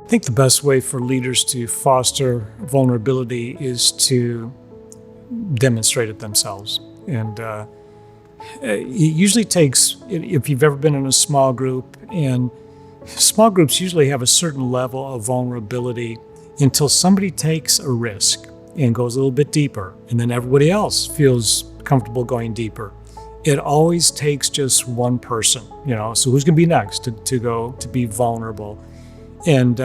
think the best way for leaders to foster vulnerability is to demonstrate it themselves. And it usually takes, if you've ever been in a small group, and small groups usually have a certain level of vulnerability until somebody takes a risk and goes a little bit deeper, and then everybody else feels comfortable going deeper. It always takes just one person, so who's going to be next to be vulnerable? And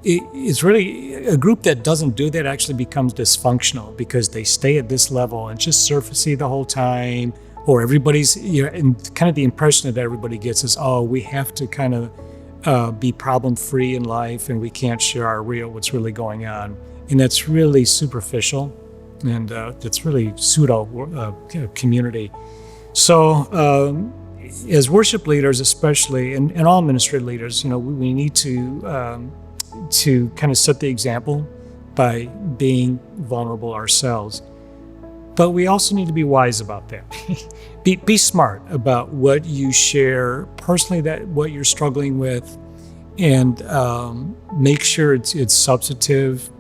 it's really a group that doesn't do that actually becomes dysfunctional because they stay at this level and just surfacey the whole time, or everybody's, and kind of the impression that everybody gets is, oh, we have to kind of be problem-free in life and we can't share what's really going on. And that's really superficial, and that's really pseudo community. So as worship leaders, especially, and all ministry leaders, we need to kind of set the example by being vulnerable ourselves. But we also need to be wise about that. Be smart about what you share personally, what you're struggling with, and make sure it's substantive.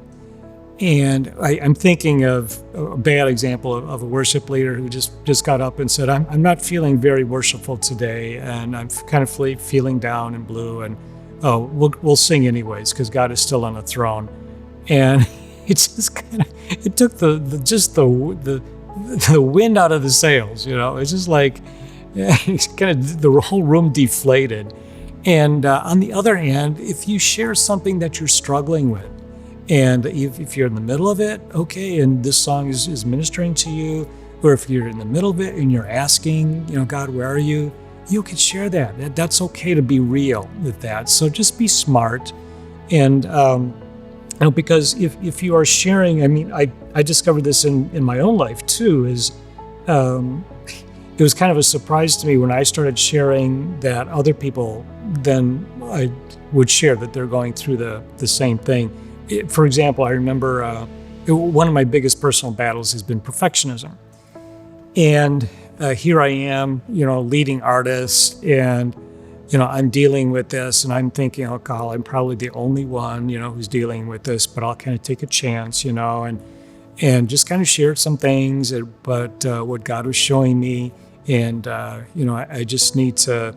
And I'm thinking of a bad example of a worship leader who just got up and said, I'm not feeling very worshipful today, and I'm kind of feeling down and blue, and we'll sing anyways because God is still on the throne. And it just it took the wind out of the sails. It's just like it's kind of the whole room deflated. And on the other hand, if you share something that you're struggling with, and if you're in the middle of it, okay, and this song is ministering to you, or if you're in the middle of it and you're asking, God, where are you? You can share that. That's okay to be real with that. So just be smart. And because if you are sharing, I discovered this in my own life too, is it was kind of a surprise to me when I started sharing that other people then I would share that they're going through the same thing. For example, I remember one of my biggest personal battles has been perfectionism. And here I am, leading artists, and, I'm dealing with this, and I'm thinking, oh, God, I'm probably the only one, who's dealing with this, but I'll kind of take a chance, and just kind of share some things, but what God was showing me, and, I just need to,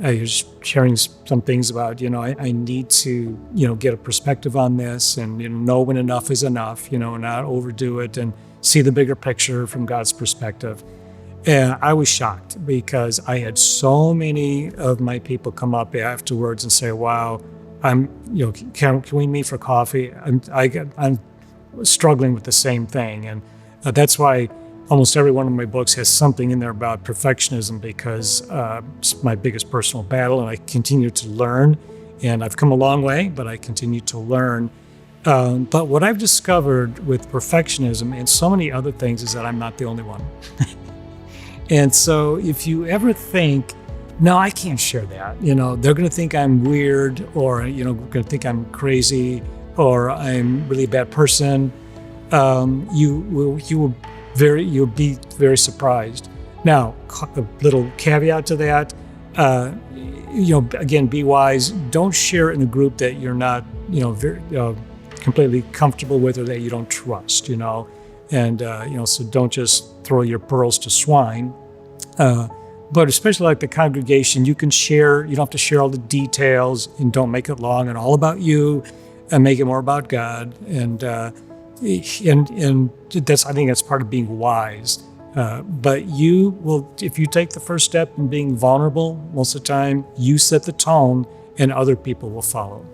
I was sharing some things about, I need to, get a perspective on this and, know when enough is enough, not overdo it and see the bigger picture from God's perspective. And I was shocked because I had so many of my people come up afterwards and say, wow, I'm, can we meet for coffee? I'm struggling with the same thing. And that's why almost every one of my books has something in there about perfectionism, because it's my biggest personal battle, and I continue to learn. And I've come a long way, but I continue to learn. But what I've discovered with perfectionism and so many other things is that I'm not the only one. And so if you ever think, no, I can't share that, they're going to think I'm weird, or, going to think I'm crazy, or I'm really a bad person, you'll be very surprised. Now, a little caveat to that, again, be wise. Don't share it in a group that you're not, very completely comfortable with, or that you don't trust, and so don't just throw your pearls to swine. But especially like the congregation, you can share. You don't have to share all the details, and don't make it long and all about you, and make it more about God. And that's, I think that's part of being wise. But you will, if you take the first step in being vulnerable, most of the time you set the tone and other people will follow.